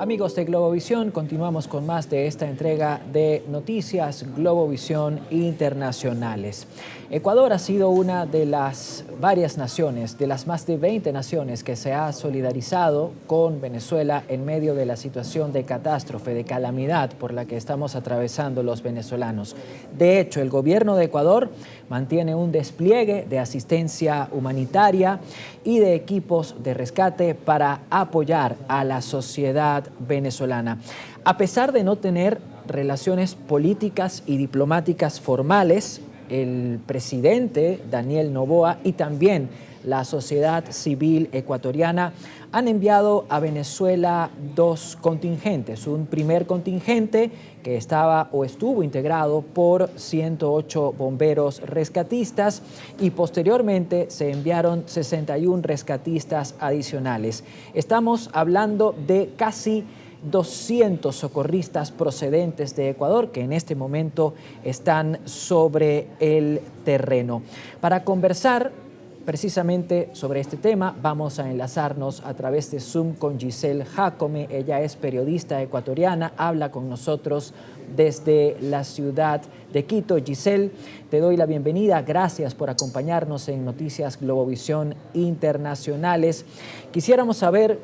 Amigos de Globovisión, continuamos con más de esta entrega de noticias Globovisión Internacionales. Ecuador ha sido una de las varias naciones, de las más de 20 naciones que se ha solidarizado con Venezuela en medio de la situación de catástrofe, de calamidad por la que estamos atravesando los venezolanos. De hecho, el gobierno de Ecuador mantiene un despliegue de asistencia humanitaria y de equipos de rescate para apoyar a la sociedad venezolana. A pesar de no tener relaciones políticas y diplomáticas formales, el presidente Daniel Noboa y también la sociedad civil ecuatoriana han enviado a Venezuela dos contingentes. Un primer contingente que estuvo integrado por 108 bomberos rescatistas y posteriormente se enviaron 61 rescatistas adicionales. Estamos hablando de casi 200 socorristas procedentes de Ecuador que en este momento están sobre el terreno. Para conversar precisamente sobre este tema, vamos a enlazarnos a través de Zoom con Giselle Jacome. Ella es periodista ecuatoriana, habla con nosotros desde la ciudad de Quito. Giselle, te doy la bienvenida. Gracias por acompañarnos en Noticias Globovisión Internacionales. Quisiéramos saber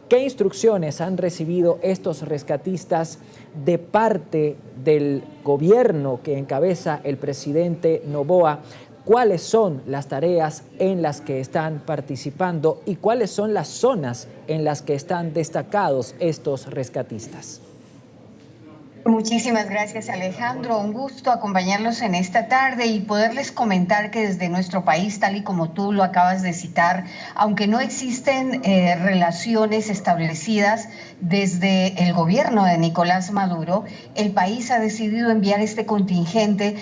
¿qué instrucciones han recibido estos rescatistas de parte del gobierno que encabeza el presidente Noboa? ¿Cuáles son las tareas en las que están participando y cuáles son las zonas en las que están destacados estos rescatistas? Muchísimas gracias, Alejandro. Un gusto acompañarlos en esta tarde y poderles comentar que desde nuestro país, tal y como tú lo acabas de citar, aunque no existen relaciones establecidas desde el gobierno de Nicolás Maduro, el país ha decidido enviar este contingente,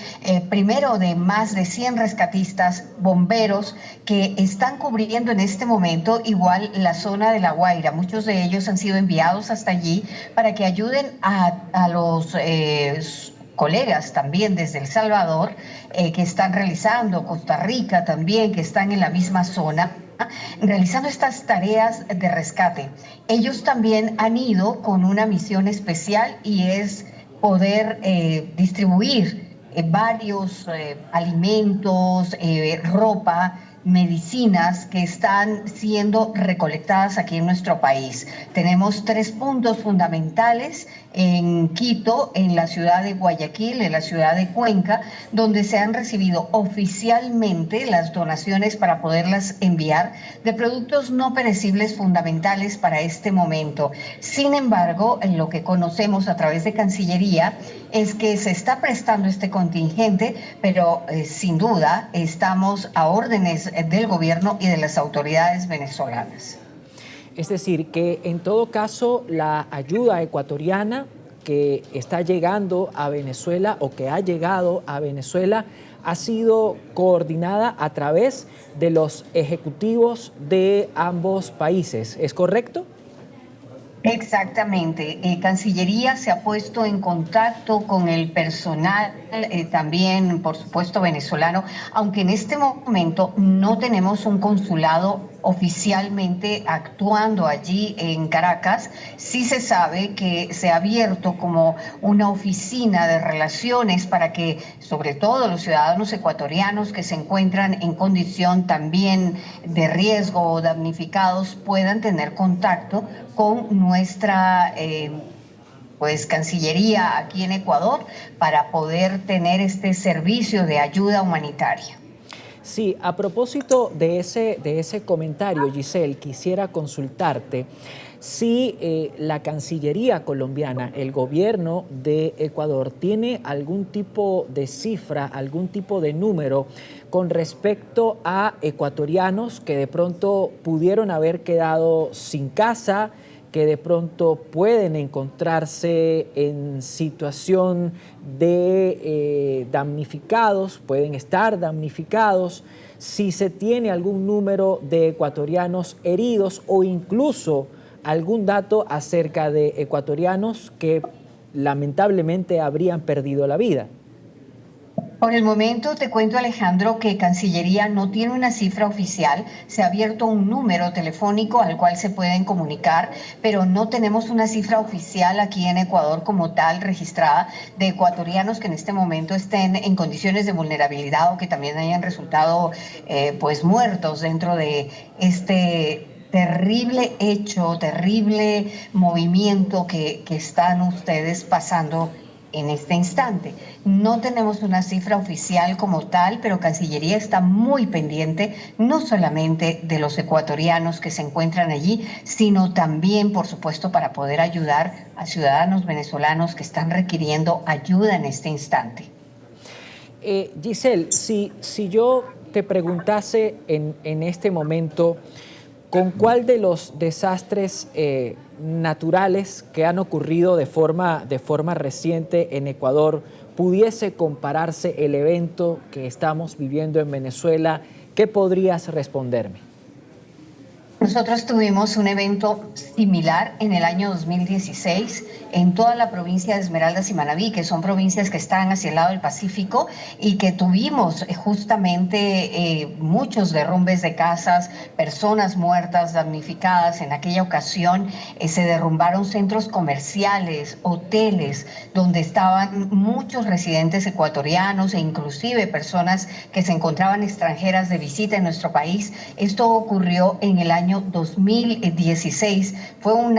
primero de más de 100 rescatistas, bomberos, que están cubriendo en este momento igual la zona de La Guaira. Muchos de ellos han sido enviados hasta allí para que ayuden a los colegas también desde El Salvador que están realizando, Costa Rica también, que están en la misma zona, realizando estas tareas de rescate. Ellos también han ido con una misión especial y es poder distribuir varios alimentos, ropa, medicinas que están siendo recolectadas aquí en nuestro país. Tenemos 3 puntos fundamentales en Quito, en la ciudad de Guayaquil, en la ciudad de Cuenca, donde se han recibido oficialmente las donaciones para poderlas enviar de productos no perecibles fundamentales para este momento. Sin embargo, en lo que conocemos a través de Cancillería es que se está prestando este contingente, pero sin duda estamos a órdenes del gobierno y de las autoridades venezolanas. Es decir, que en todo caso la ayuda ecuatoriana que está llegando a Venezuela o que ha llegado a Venezuela ha sido coordinada a través de los ejecutivos de ambos países, ¿es correcto? Exactamente. Cancillería se ha puesto en contacto con el personal, también, por supuesto, venezolano, aunque en este momento no tenemos un consulado oficialmente actuando allí en Caracas. Sí se sabe que se ha abierto como una oficina de relaciones para que, sobre todo los ciudadanos ecuatorianos que se encuentran en condición también de riesgo o damnificados, puedan tener contacto con nuestra Cancillería aquí en Ecuador para poder tener este servicio de ayuda humanitaria. Sí, a propósito de ese comentario, Giselle, quisiera consultarte si la Cancillería colombiana, el gobierno de Ecuador, tiene algún tipo de cifra, algún tipo de número con respecto a ecuatorianos que de pronto pudieron haber quedado sin casa, que de pronto pueden encontrarse en situación de damnificados, pueden estar damnificados, si se tiene algún número de ecuatorianos heridos o incluso algún dato acerca de ecuatorianos que lamentablemente habrían perdido la vida. Por el momento te cuento, Alejandro, que Cancillería no tiene una cifra oficial. Se ha abierto un número telefónico al cual se pueden comunicar, pero no tenemos una cifra oficial aquí en Ecuador como tal registrada de ecuatorianos que en este momento estén en condiciones de vulnerabilidad o que también hayan resultado pues muertos dentro de este terrible hecho, terrible movimiento que están ustedes pasando en este instante. No tenemos una cifra oficial como tal, pero Cancillería está muy pendiente, no solamente de los ecuatorianos que se encuentran allí, sino también, por supuesto, para poder ayudar a ciudadanos venezolanos que están requiriendo ayuda en este instante. Giselle, si yo te preguntase en este momento, ¿con cuál de los desastres naturales que han ocurrido de forma reciente en Ecuador pudiese compararse el evento que estamos viviendo en Venezuela? ¿Qué podrías responderme? Nosotros tuvimos un evento similar en el año 2016 en toda la provincia de Esmeraldas y Manabí, que son provincias que están hacia el lado del Pacífico y que tuvimos justamente muchos derrumbes de casas, personas muertas, damnificadas. En aquella ocasión se derrumbaron centros comerciales, hoteles, donde estaban muchos residentes ecuatorianos e inclusive personas que se encontraban extranjeras de visita en nuestro país. Esto ocurrió en el año 2016. Fue un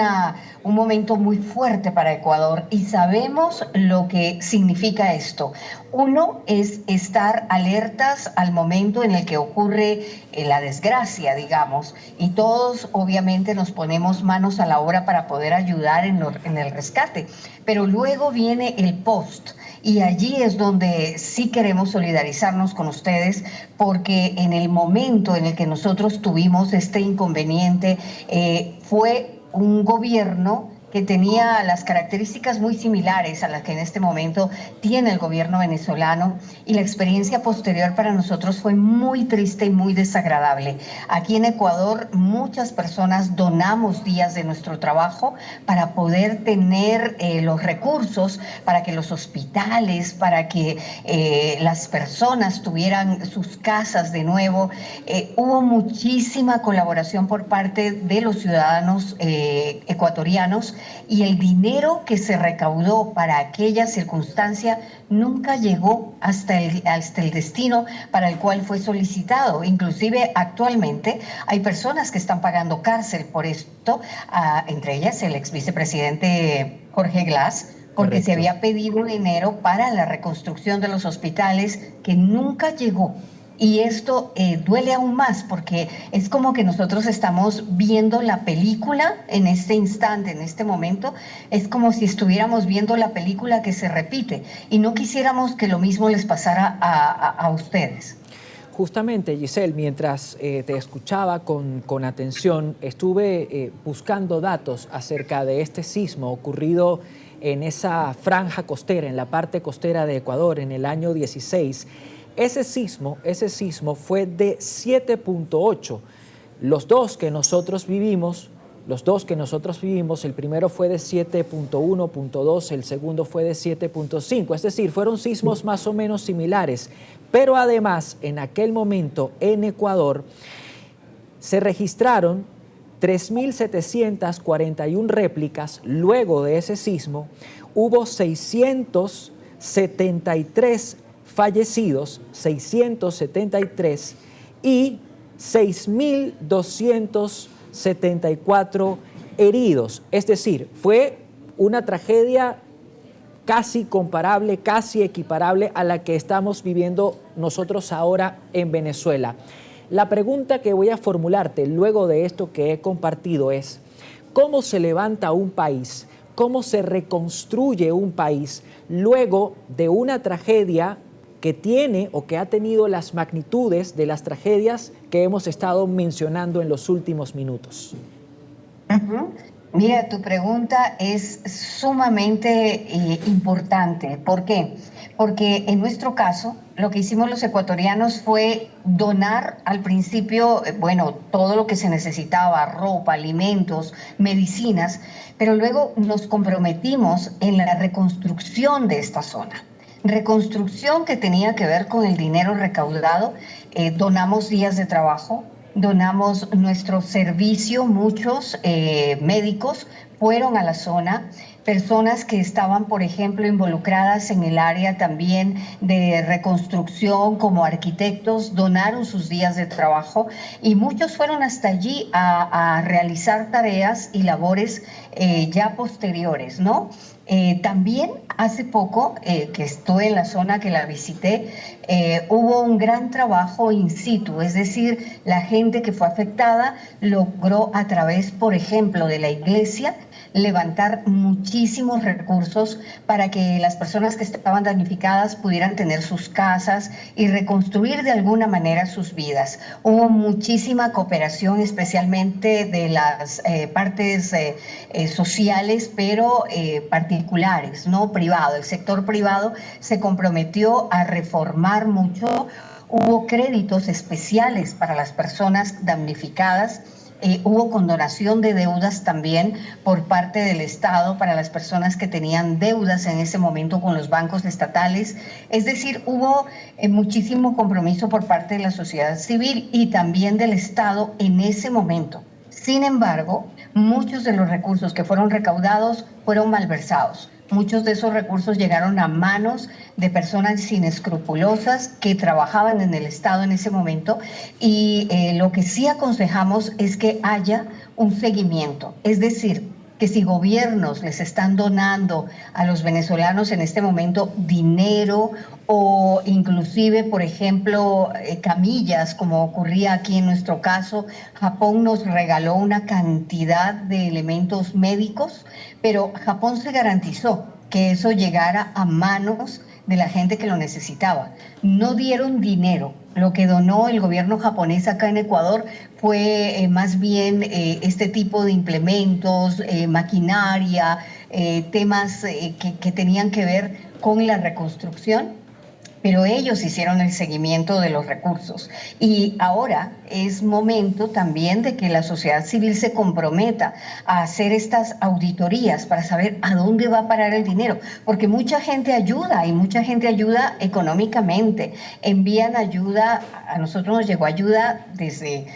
momento muy fuerte para Ecuador y sabemos lo que significa esto. Uno es estar alertas al momento en el que ocurre la desgracia, digamos, y todos obviamente nos ponemos manos a la obra para poder ayudar en el rescate, pero luego viene el post. Y allí es donde sí queremos solidarizarnos con ustedes, porque en el momento en el que nosotros tuvimos este inconveniente, fue un gobierno que tenía las características muy similares a las que en este momento tiene el gobierno venezolano, y la experiencia posterior para nosotros fue muy triste y muy desagradable. Aquí en Ecuador muchas personas donamos días de nuestro trabajo para poder tener los recursos para que los hospitales, para que las personas tuvieran sus casas de nuevo. Hubo muchísima colaboración por parte de los ciudadanos ecuatorianos, y el dinero que se recaudó para aquella circunstancia nunca llegó hasta el destino para el cual fue solicitado. Inclusive actualmente hay personas que están pagando cárcel por esto, entre ellas el ex vicepresidente Jorge Glass, porque se había pedido dinero para la reconstrucción de los hospitales que nunca llegó. Y esto duele aún más porque es como que nosotros estamos viendo la película en este instante, en este momento. Es como si estuviéramos viendo la película que se repite y no quisiéramos que lo mismo les pasara a ustedes. Justamente, Giselle, mientras te escuchaba con atención, estuve buscando datos acerca de este sismo ocurrido en esa franja costera, en la parte costera de Ecuador, en el año 16. Ese sismo fue de 7.8. Los dos que nosotros vivimos, el primero fue de 7.1.2, el segundo fue de 7.5. Es decir, fueron sismos más o menos similares. Pero además, en aquel momento en Ecuador se registraron 3.741 réplicas. Luego de ese sismo hubo 673 fallecidos, 673, y 6.274 heridos. Es decir, fue una tragedia casi comparable, casi equiparable a la que estamos viviendo nosotros ahora en Venezuela. La pregunta que voy a formularte luego de esto que he compartido es: ¿cómo se levanta un país? ¿Cómo se reconstruye un país luego de una tragedia que tiene o que ha tenido las magnitudes de las tragedias que hemos estado mencionando en los últimos minutos? Mira, tu pregunta es sumamente importante. ¿Por qué? Porque en nuestro caso, lo que hicimos los ecuatorianos fue donar al principio, todo lo que se necesitaba: ropa, alimentos, medicinas, pero luego nos comprometimos en la reconstrucción de esta zona. Reconstrucción que tenía que ver con el dinero recaudado, donamos días de trabajo, donamos nuestro servicio, muchos médicos fueron a la zona, personas que estaban, por ejemplo, involucradas en el área también de reconstrucción como arquitectos, donaron sus días de trabajo y muchos fueron hasta allí a realizar tareas y labores ya posteriores, ¿no? También hace poco, que estuve en la zona que la visité, hubo un gran trabajo in situ, es decir, la gente que fue afectada logró a través, por ejemplo, de la iglesia, levantar muchísimos recursos para que las personas que estaban damnificadas pudieran tener sus casas y reconstruir de alguna manera sus vidas. Hubo muchísima cooperación, especialmente de las partes sociales, pero particulares, no privado. El sector privado se comprometió a reformar mucho. Hubo créditos especiales para las personas damnificadas. Hubo condonación de deudas también por parte del Estado para las personas que tenían deudas en ese momento con los bancos estatales. Es decir, hubo muchísimo compromiso por parte de la sociedad civil y también del Estado en ese momento. Sin embargo, muchos de los recursos que fueron recaudados fueron malversados. Muchos de esos recursos llegaron a manos de personas inescrupulosas que trabajaban en el Estado en ese momento y lo que sí aconsejamos es que haya un seguimiento, es decir, que si gobiernos les están donando a los venezolanos en este momento dinero o inclusive, por ejemplo, camillas, como ocurría aquí en nuestro caso, Japón nos regaló una cantidad de elementos médicos, pero Japón se garantizó que eso llegara a manos de la gente que lo necesitaba. No dieron dinero. Lo que donó el gobierno japonés acá en Ecuador fue más bien este tipo de implementos, maquinaria, temas que tenían que ver con la reconstrucción, pero ellos hicieron el seguimiento de los recursos. Y ahora es momento también de que la sociedad civil se comprometa a hacer estas auditorías para saber a dónde va a parar el dinero, porque mucha gente ayuda y mucha gente ayuda económicamente, envían ayuda, a nosotros nos llegó ayuda desde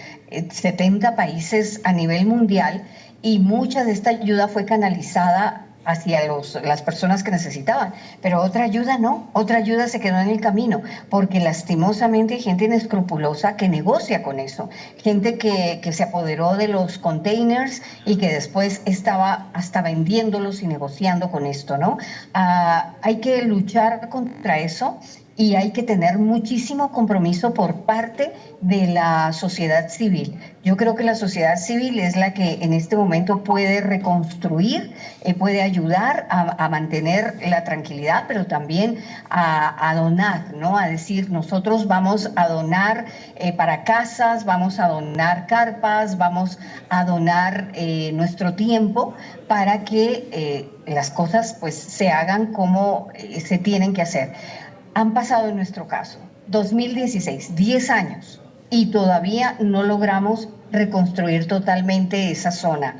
70 países a nivel mundial y mucha de esta ayuda fue canalizada hacia las personas que necesitaban, pero otra ayuda no, otra ayuda se quedó en el camino, porque lastimosamente hay gente inescrupulosa que negocia con eso, gente que se apoderó de los containers y que después estaba hasta vendiéndolos y negociando con esto, ¿no? Hay que luchar contra eso y hay que tener muchísimo compromiso por parte de la sociedad civil. Yo creo que la sociedad civil es la que en este momento puede reconstruir, puede ayudar a mantener la tranquilidad, pero también a donar, ¿no? A decir, nosotros vamos a donar para casas, vamos a donar carpas, vamos a donar nuestro tiempo para que las cosas pues se hagan como se tienen que hacer. Han pasado en nuestro caso 2016, 10 años y todavía no logramos reconstruir totalmente esa zona.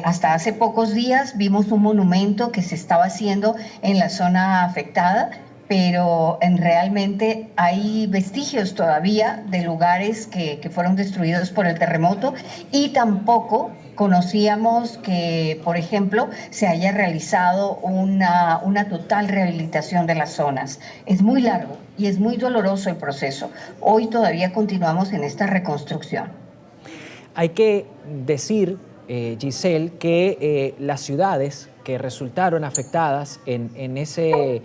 Hasta hace pocos días vimos un monumento que se estaba haciendo en la zona afectada, pero realmente hay vestigios todavía de lugares que fueron destruidos por el terremoto y tampoco conocíamos que, por ejemplo, se haya realizado una total rehabilitación de las zonas. Es muy largo y es muy doloroso el proceso. Hoy todavía continuamos en esta reconstrucción. Hay que decir, Giselle, que las ciudades que resultaron afectadas en ese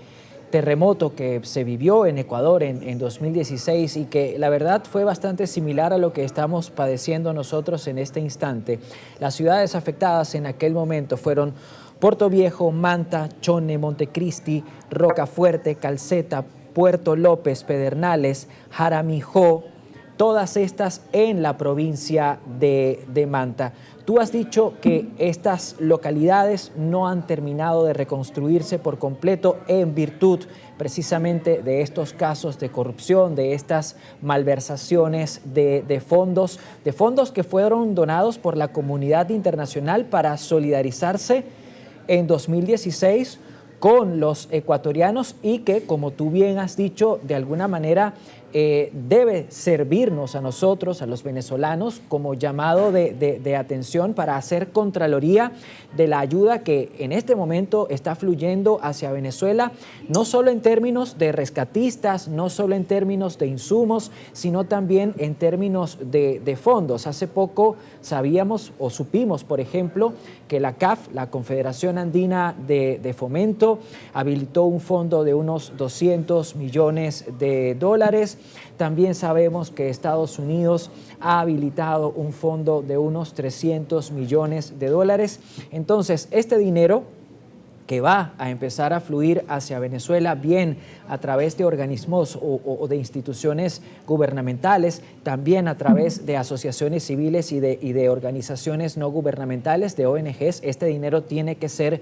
terremoto que se vivió en Ecuador en 2016 y que la verdad fue bastante similar a lo que estamos padeciendo nosotros en este instante. Las ciudades afectadas en aquel momento fueron Puerto Viejo, Manta, Chone, Montecristi, Rocafuerte, Calceta, Puerto López, Pedernales, Jaramijó, todas estas en la provincia de Manta. Tú has dicho que estas localidades no han terminado de reconstruirse por completo en virtud precisamente de estos casos de corrupción, de estas malversaciones de fondos que fueron donados por la comunidad internacional para solidarizarse en 2016 con los ecuatorianos y que, como tú bien has dicho, de alguna manera debe servirnos a nosotros, a los venezolanos, como llamado de atención para hacer contraloría de la ayuda que en este momento está fluyendo hacia Venezuela, no solo en términos de rescatistas, no solo en términos de insumos, sino también en términos de fondos. Hace poco sabíamos o supimos, por ejemplo, que la CAF, la Confederación Andina de Fomento, habilitó un fondo de unos 200 millones de dólares. También sabemos que Estados Unidos ha habilitado un fondo de unos 300 millones de dólares. Entonces, este dinero que va a empezar a fluir hacia Venezuela, bien a través de organismos o de instituciones gubernamentales, también a través de asociaciones civiles y de organizaciones no gubernamentales, de ONGs. Este dinero tiene que ser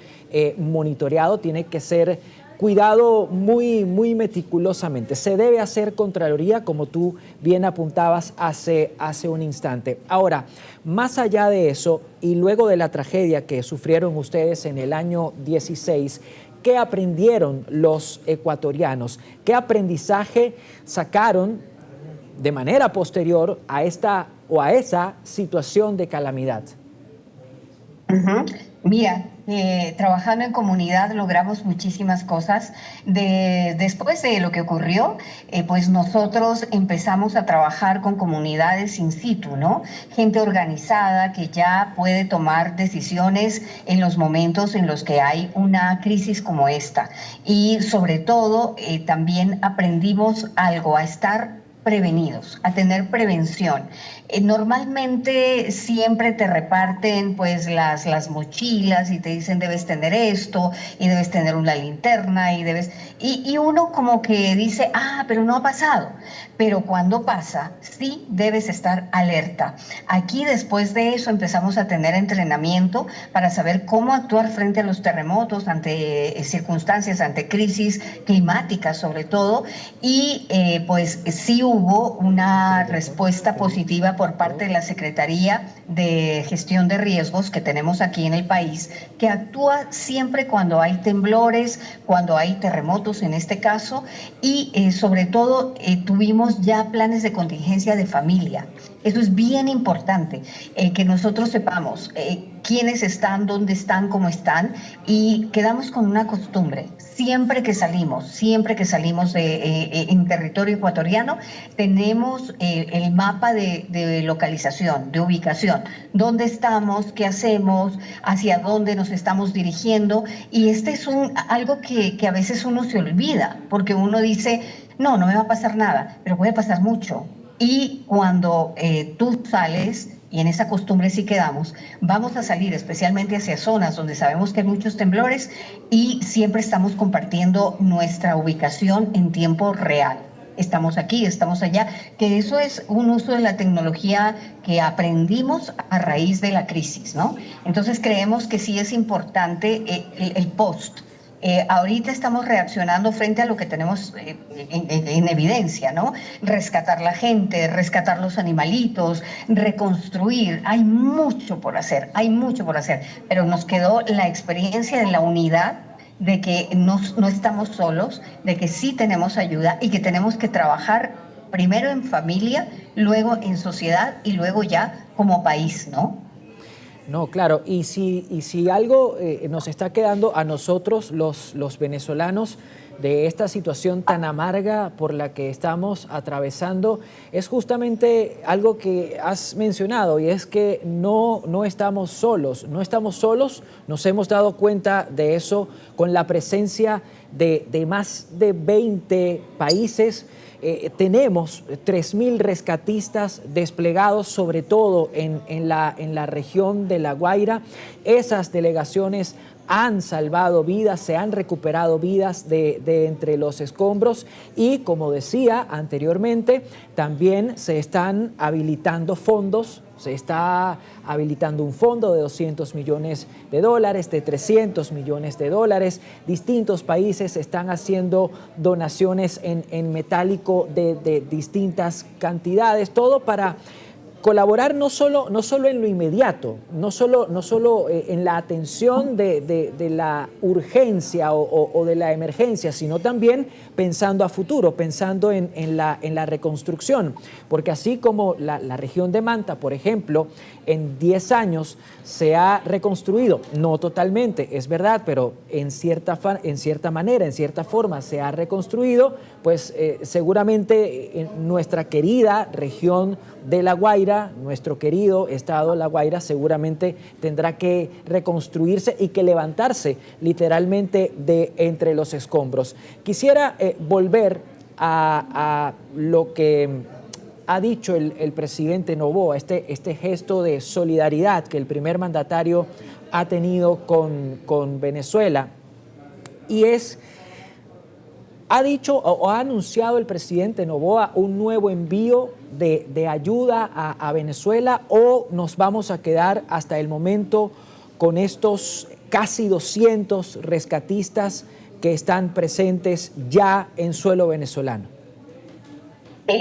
monitoreado, tiene que ser cuidado muy meticulosamente. Se debe hacer contraloría, como tú bien apuntabas hace un instante. Ahora, más allá de eso, y luego de la tragedia que sufrieron ustedes en el año 16, ¿qué aprendieron los ecuatorianos? ¿Qué aprendizaje sacaron de manera posterior a esta o a esa situación de calamidad? Mira, trabajando en comunidad logramos muchísimas cosas. Después de lo que ocurrió, pues nosotros empezamos a trabajar con comunidades in situ, ¿no? Gente organizada que ya puede tomar decisiones en los momentos en los que hay una crisis como esta. Y sobre todo, también aprendimos algo, a estar prevenidos, a tener prevención. Normalmente siempre te reparten pues las mochilas y te dicen debes tener esto y debes tener una linterna y uno como que dice, pero no ha pasado. Pero cuando pasa, sí debes estar alerta. Aquí después de eso empezamos a tener entrenamiento para saber cómo actuar frente a los terremotos, ante circunstancias, ante crisis climáticas sobre todo, y pues sí hubo una respuesta positiva por parte de la Secretaría de Gestión de Riesgos que tenemos aquí en el país, que actúa siempre cuando hay temblores, cuando hay terremotos en este caso, y sobre todo tuvimos ya planes de contingencia de familia. Eso es bien importante, que nosotros sepamos quiénes están, dónde están, cómo están, y quedamos con una costumbre. Siempre que salimos en territorio ecuatoriano, tenemos el mapa de localización, de ubicación, dónde estamos, qué hacemos, hacia dónde nos estamos dirigiendo, y este es algo que a veces uno se olvida, porque uno dice, no me va a pasar nada, pero puede pasar mucho. Y cuando tú sales, y en esa costumbre sí quedamos, vamos a salir especialmente hacia zonas donde sabemos que hay muchos temblores y siempre estamos compartiendo nuestra ubicación en tiempo real. Estamos aquí, estamos allá, que eso es un uso de la tecnología que aprendimos a raíz de la crisis, ¿no? Entonces creemos que sí es importante el post. Ahorita estamos reaccionando frente a lo que tenemos en evidencia, ¿no? Rescatar la gente, rescatar los animalitos, reconstruir. Hay mucho por hacer, pero nos quedó la experiencia de la unidad, de que no estamos solos, de que sí tenemos ayuda y que tenemos que trabajar primero en familia, luego en sociedad y luego ya como país, ¿no? No, claro, y si algo nos está quedando a nosotros, los venezolanos, de esta situación tan amarga por la que estamos atravesando, es justamente algo que has mencionado, y es que no estamos solos, nos hemos dado cuenta de eso con la presencia de más de 20 países. Tenemos 3.000 rescatistas desplegados, sobre todo en la región de La Guaira. Esas delegaciones han salvado vidas, se han recuperado vidas de entre los escombros, y como decía anteriormente, también se están habilitando fondos. Se está habilitando un fondo de 200 millones de dólares, de 300 millones de dólares. Distintos países están haciendo donaciones en metálico de distintas cantidades, todo para colaborar no solo en lo inmediato, no solo en la atención de la urgencia o de la emergencia, sino también pensando a futuro, pensando en la reconstrucción. Porque así como la región de Manta, por ejemplo, en 10 años se ha reconstruido, no totalmente, es verdad, pero en cierta manera, en cierta forma se ha reconstruido, pues seguramente en nuestra querida región de La Guaira, nuestro querido estado La Guaira, seguramente tendrá que reconstruirse y que levantarse literalmente de entre los escombros. Quisiera volver a lo que ha dicho el presidente Noboa, este gesto de solidaridad que el primer mandatario ha tenido con Venezuela, y ha dicho o ha anunciado el presidente Noboa un nuevo envío de ayuda a Venezuela, o nos vamos a quedar hasta el momento con estos casi 200 rescatistas que están presentes ya en suelo venezolano.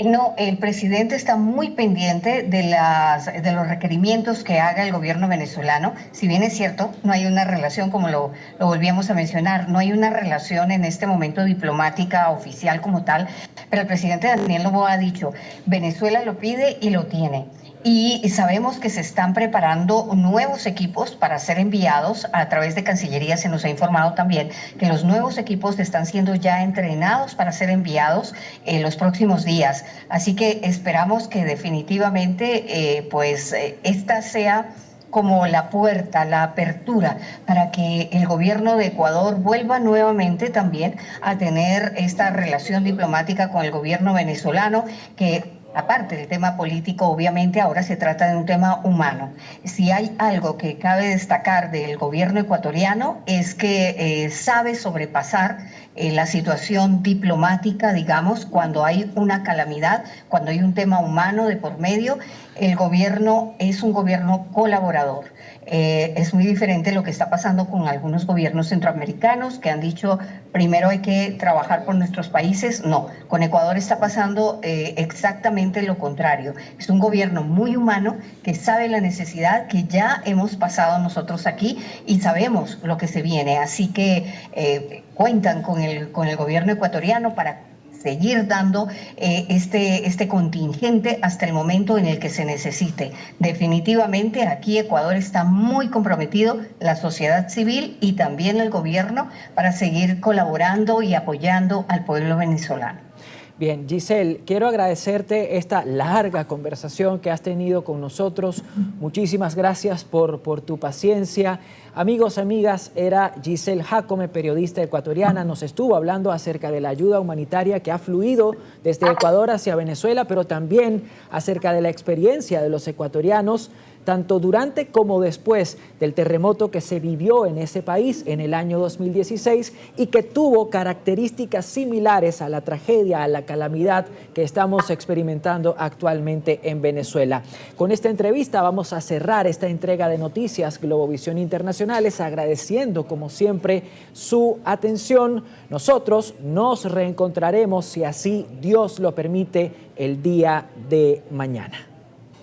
No, el presidente está muy pendiente de los requerimientos que haga el gobierno venezolano. Si bien es cierto, no hay una relación, como lo volvíamos a mencionar, no hay una relación en este momento diplomática oficial como tal, pero el presidente Daniel Noboa ha dicho, Venezuela lo pide y lo tiene. Y sabemos que se están preparando nuevos equipos para ser enviados a través de Cancillería. Se nos ha informado también que los nuevos equipos están siendo ya entrenados para ser enviados en los próximos días. Así que esperamos que definitivamente esta sea como la puerta, la apertura para que el gobierno de Ecuador vuelva nuevamente también a tener esta relación diplomática con el gobierno venezolano, que aparte del tema político, obviamente ahora se trata de un tema humano. Si hay algo que cabe destacar del gobierno ecuatoriano es que sabe sobrepasar la situación diplomática, digamos, cuando hay una calamidad, cuando hay un tema humano de por medio. El gobierno es un gobierno colaborador. Es muy diferente lo que está pasando con algunos gobiernos centroamericanos que han dicho primero hay que trabajar por nuestros países. No, con Ecuador está pasando exactamente lo contrario. Es un gobierno muy humano que sabe la necesidad que ya hemos pasado nosotros aquí y sabemos lo que se viene. Así que cuentan con el gobierno ecuatoriano para seguir dando este contingente hasta el momento en el que se necesite. Definitivamente aquí Ecuador está muy comprometido, la sociedad civil y también el gobierno, para seguir colaborando y apoyando al pueblo venezolano. Bien, Giselle, quiero agradecerte esta larga conversación que has tenido con nosotros. Muchísimas gracias por tu paciencia. Amigos, amigas, era Giselle Jacome, periodista ecuatoriana. Nos estuvo hablando acerca de la ayuda humanitaria que ha fluido desde Ecuador hacia Venezuela, pero también acerca de la experiencia de los ecuatorianos, tanto durante como después del terremoto que se vivió en ese país en el año 2016 y que tuvo características similares a la tragedia, a la calamidad que estamos experimentando actualmente en Venezuela. Con esta entrevista vamos a cerrar esta entrega de Noticias Globovisión Internacionales, agradeciendo como siempre su atención. Nosotros nos reencontraremos, si así Dios lo permite, el día de mañana.